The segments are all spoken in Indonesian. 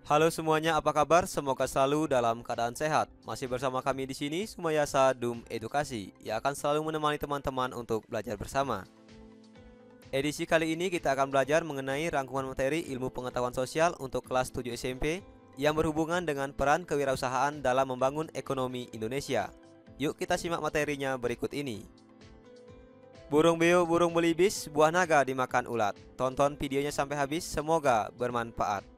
Halo semuanya, apa kabar? Semoga selalu dalam keadaan sehat. Masih bersama kami di sini, Sumayasa Dum Edukasi, yang akan selalu menemani teman-teman untuk belajar bersama. Edisi kali ini kita akan belajar mengenai rangkuman materi ilmu pengetahuan sosial untuk kelas 7 SMP yang berhubungan dengan peran kewirausahaan dalam membangun ekonomi Indonesia. Yuk kita simak materinya berikut ini. Burung beo, burung belibis, buah naga dimakan ulat. Tonton videonya sampai habis, semoga bermanfaat.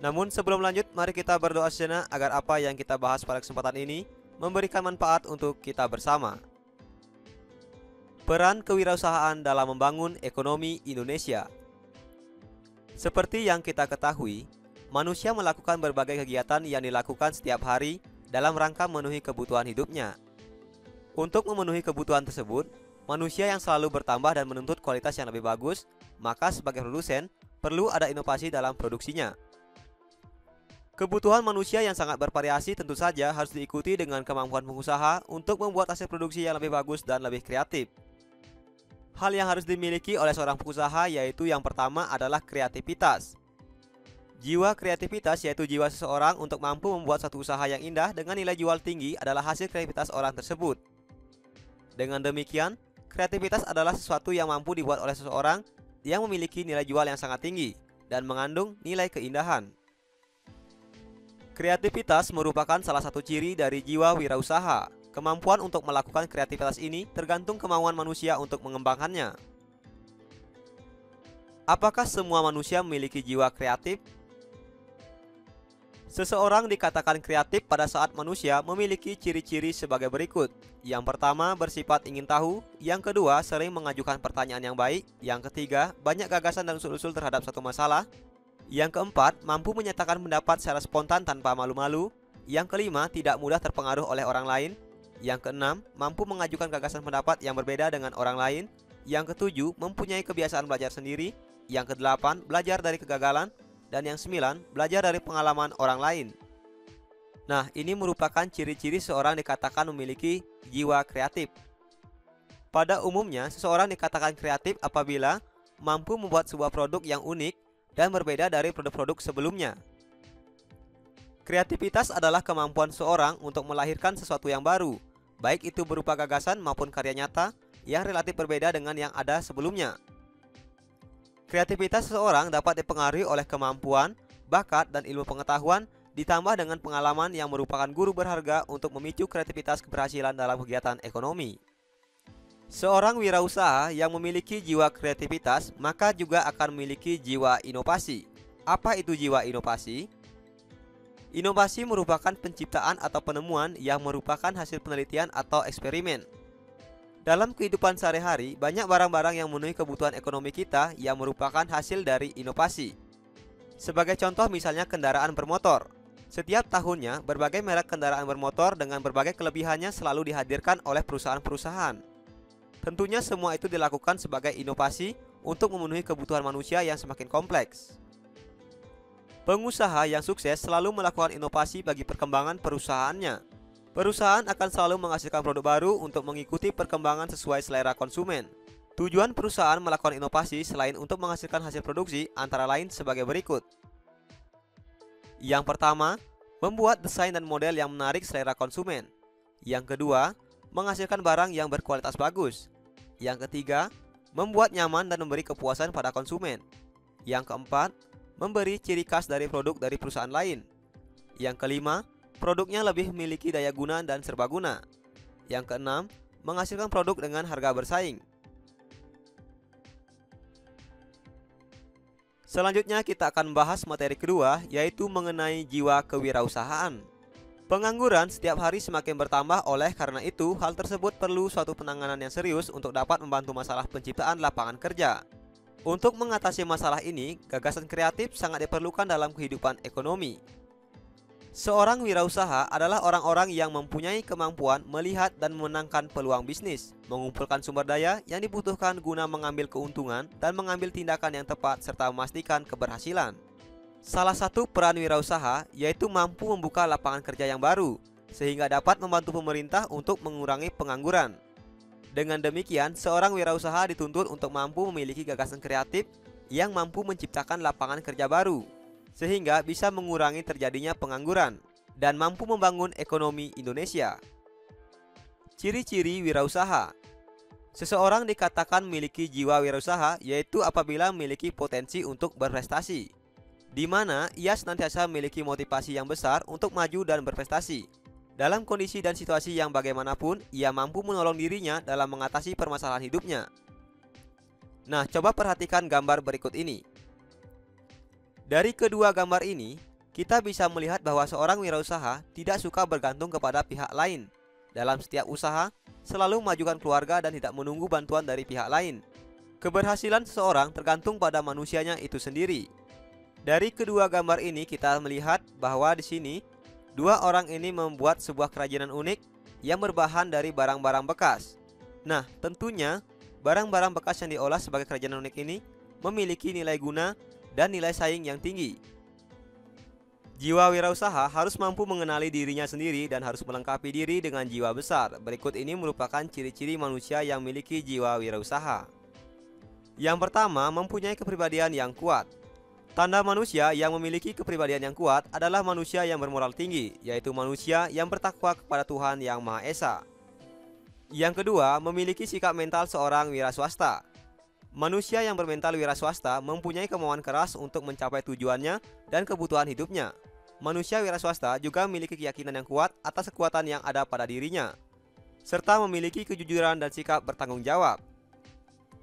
Namun sebelum lanjut, mari kita berdoa sejenak agar apa yang kita bahas pada kesempatan ini memberikan manfaat untuk kita bersama. Peran kewirausahaan dalam membangun ekonomi Indonesia. Seperti yang kita ketahui, manusia melakukan berbagai kegiatan yang dilakukan setiap hari dalam rangka memenuhi kebutuhan hidupnya. Untuk memenuhi kebutuhan tersebut, manusia yang selalu bertambah dan menuntut kualitas yang lebih bagus, maka sebagai produsen perlu ada inovasi dalam produksinya. Kebutuhan manusia yang sangat bervariasi tentu saja harus diikuti dengan kemampuan pengusaha untuk membuat hasil produksi yang lebih bagus dan lebih kreatif. Hal yang harus dimiliki oleh seorang pengusaha yaitu yang pertama adalah kreativitas. Jiwa kreativitas yaitu jiwa seseorang untuk mampu membuat satu usaha yang indah dengan nilai jual tinggi adalah hasil kreativitas orang tersebut. Dengan demikian, kreativitas adalah sesuatu yang mampu dibuat oleh seseorang yang memiliki nilai jual yang sangat tinggi dan mengandung nilai keindahan. Kreativitas merupakan salah satu ciri dari jiwa wirausaha. Kemampuan untuk melakukan kreativitas ini tergantung kemauan manusia untuk mengembangkannya. Apakah semua manusia memiliki jiwa kreatif? Seseorang dikatakan kreatif pada saat manusia memiliki ciri-ciri sebagai berikut. Yang pertama, bersifat ingin tahu. Yang kedua, sering mengajukan pertanyaan yang baik. Yang ketiga, banyak gagasan dan usul-usul terhadap satu masalah. Yang keempat, mampu menyatakan pendapat secara spontan tanpa malu-malu. Yang kelima, tidak mudah terpengaruh oleh orang lain. Yang keenam, mampu mengajukan gagasan pendapat yang berbeda dengan orang lain. Yang ketujuh, mempunyai kebiasaan belajar sendiri. Yang kedelapan, belajar dari kegagalan. Dan yang sembilan, belajar dari pengalaman orang lain. Nah, ini merupakan ciri-ciri seorang dikatakan memiliki jiwa kreatif. Pada umumnya, seseorang dikatakan kreatif apabila mampu membuat sebuah produk yang unik dan berbeda dari produk-produk sebelumnya. Kreativitas adalah kemampuan seorang untuk melahirkan sesuatu yang baru, baik itu berupa gagasan maupun karya nyata yang relatif berbeda dengan yang ada sebelumnya. Kreativitas seseorang dapat dipengaruhi oleh kemampuan, bakat, dan ilmu pengetahuan ditambah dengan pengalaman yang merupakan guru berharga untuk memicu kreativitas keberhasilan dalam kegiatan ekonomi. Seorang wirausaha yang memiliki jiwa kreativitas maka juga akan memiliki jiwa inovasi. Apa itu jiwa inovasi? Inovasi merupakan penciptaan atau penemuan yang merupakan hasil penelitian atau eksperimen. Dalam kehidupan sehari-hari, banyak barang-barang yang memenuhi kebutuhan ekonomi kita yang merupakan hasil dari inovasi. Sebagai contoh misalnya kendaraan bermotor. Setiap tahunnya, berbagai merek kendaraan bermotor dengan berbagai kelebihannya selalu dihadirkan oleh perusahaan-perusahaan. Tentunya semua itu dilakukan sebagai inovasi untuk memenuhi kebutuhan manusia yang semakin kompleks. Pengusaha yang sukses selalu melakukan inovasi bagi perkembangan perusahaannya. Perusahaan akan selalu menghasilkan produk baru untuk mengikuti perkembangan sesuai selera konsumen. Tujuan perusahaan melakukan inovasi selain untuk menghasilkan hasil produksi antara lain sebagai berikut. Yang pertama, membuat desain dan model yang menarik selera konsumen. Yang kedua, menghasilkan barang yang berkualitas bagus. Yang ketiga, membuat nyaman dan memberi kepuasan pada konsumen. Yang keempat, memberi ciri khas dari produk dari perusahaan lain. Yang kelima, produknya lebih memiliki daya guna dan serbaguna. Yang keenam, menghasilkan produk dengan harga bersaing. Selanjutnya kita akan membahas materi kedua, yaitu mengenai jiwa kewirausahaan. Pengangguran setiap hari semakin bertambah, oleh karena itu hal tersebut perlu suatu penanganan yang serius untuk dapat membantu masalah penciptaan lapangan kerja. Untuk mengatasi masalah ini, gagasan kreatif sangat diperlukan dalam kehidupan ekonomi. Seorang wirausaha adalah orang-orang yang mempunyai kemampuan melihat dan memenangkan peluang bisnis, mengumpulkan sumber daya yang dibutuhkan guna mengambil keuntungan dan mengambil tindakan yang tepat serta memastikan keberhasilan. Salah satu peran wirausaha yaitu mampu membuka lapangan kerja yang baru, sehingga dapat membantu pemerintah untuk mengurangi pengangguran. Dengan demikian, seorang wirausaha dituntut untuk mampu memiliki gagasan kreatif yang mampu menciptakan lapangan kerja baru. sehingga bisa mengurangi terjadinya pengangguran dan mampu membangun ekonomi Indonesia. Ciri-ciri wirausaha. Seseorang dikatakan memiliki jiwa wirausaha yaitu apabila memiliki potensi untuk berprestasi, di mana ia senantiasa memiliki motivasi yang besar untuk maju dan berprestasi. Dalam kondisi dan situasi yang bagaimanapun, ia mampu menolong dirinya dalam mengatasi permasalahan hidupnya. Nah, coba perhatikan gambar berikut ini. Dari kedua gambar ini, kita bisa melihat bahwa seorang wirausaha tidak suka bergantung kepada pihak lain. Dalam setiap usaha, selalu memajukan keluarga dan tidak menunggu bantuan dari pihak lain. Keberhasilan seseorang tergantung pada manusianya itu sendiri. Dari kedua gambar ini kita melihat bahwa di sini dua orang ini membuat sebuah kerajinan unik yang berbahan dari barang-barang bekas. Nah, tentunya barang-barang bekas yang diolah sebagai kerajinan unik ini memiliki nilai guna dan nilai saing yang tinggi. Jiwa wirausaha harus mampu mengenali dirinya sendiri dan harus melengkapi diri dengan jiwa besar. Berikut ini merupakan ciri-ciri manusia yang memiliki jiwa wirausaha. Yang pertama, mempunyai kepribadian yang kuat. Tanda manusia yang memiliki kepribadian yang kuat adalah manusia yang bermoral tinggi, yaitu manusia yang bertakwa kepada Tuhan Yang Maha Esa. Yang kedua, memiliki sikap mental seorang wiraswasta. Manusia yang bermental wiraswasta mempunyai kemauan keras untuk mencapai tujuannya dan kebutuhan hidupnya. Manusia wiraswasta juga memiliki keyakinan yang kuat atas kekuatan yang ada pada dirinya, serta memiliki kejujuran dan sikap bertanggung jawab.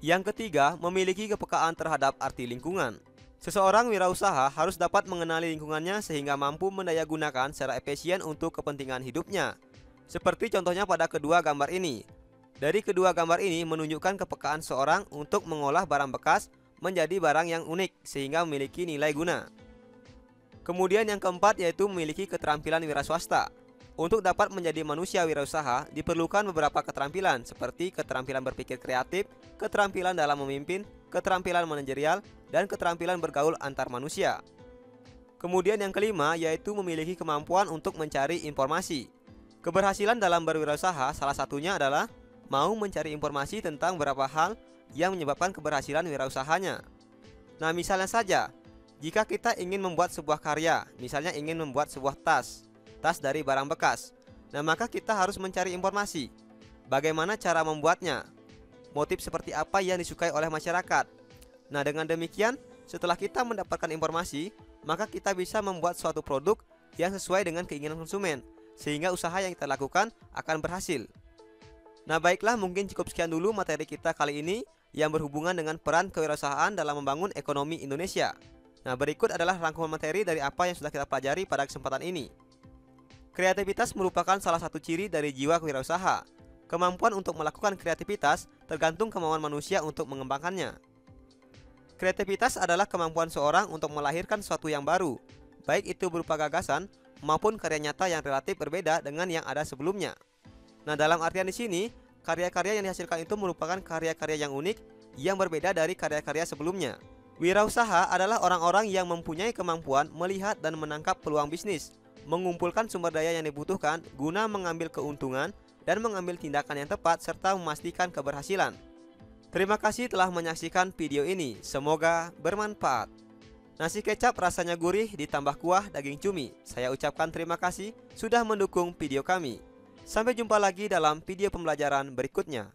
Yang ketiga, memiliki kepekaan terhadap arti lingkungan. Seseorang wirausaha harus dapat mengenali lingkungannya sehingga mampu mendayagunakan secara efisien untuk kepentingan hidupnya. Seperti contohnya pada kedua gambar ini. Dari kedua gambar ini menunjukkan kepekaan seorang untuk mengolah barang bekas menjadi barang yang unik sehingga memiliki nilai guna. Kemudian yang keempat yaitu memiliki keterampilan wiraswasta. Untuk dapat menjadi manusia wirausaha diperlukan beberapa keterampilan seperti keterampilan berpikir kreatif, keterampilan dalam memimpin, keterampilan manajerial, dan keterampilan bergaul antar manusia. Kemudian yang kelima yaitu memiliki kemampuan untuk mencari informasi. Keberhasilan dalam berwirausaha salah satunya adalah mau mencari informasi tentang beberapa hal yang menyebabkan keberhasilan wirausahanya. Nah, misalnya saja, jika kita ingin membuat sebuah karya, misalnya ingin membuat sebuah tas dari barang bekas, nah maka kita harus mencari informasi. Bagaimana cara membuatnya? Motif seperti apa yang disukai oleh masyarakat? Nah, dengan demikian, setelah kita mendapatkan informasi, maka kita bisa membuat suatu produk yang sesuai dengan keinginan konsumen, sehingga usaha yang kita lakukan akan berhasil. Nah, baiklah, mungkin cukup sekian dulu materi kita kali ini yang berhubungan dengan peran kewirausahaan dalam membangun ekonomi Indonesia. Nah, berikut adalah rangkuman materi dari apa yang sudah kita pelajari pada kesempatan ini. Kreativitas merupakan salah satu ciri dari jiwa kewirausaha. Kemampuan untuk melakukan kreativitas tergantung kemauan manusia untuk mengembangkannya. Kreativitas adalah kemampuan seorang untuk melahirkan sesuatu yang baru, baik itu berupa gagasan maupun karya nyata yang relatif berbeda dengan yang ada sebelumnya. Nah, dalam artian di sini, karya-karya yang dihasilkan itu merupakan karya-karya yang unik yang berbeda dari karya-karya sebelumnya. Wirausaha adalah orang-orang yang mempunyai kemampuan melihat dan menangkap peluang bisnis, mengumpulkan sumber daya yang dibutuhkan guna mengambil keuntungan dan mengambil tindakan yang tepat serta memastikan keberhasilan. Terima kasih telah menyaksikan video ini, semoga bermanfaat. Nasi kecap rasanya gurih ditambah kuah daging cumi. Saya ucapkan terima kasih sudah mendukung video kami. Sampai jumpa lagi dalam video pembelajaran berikutnya.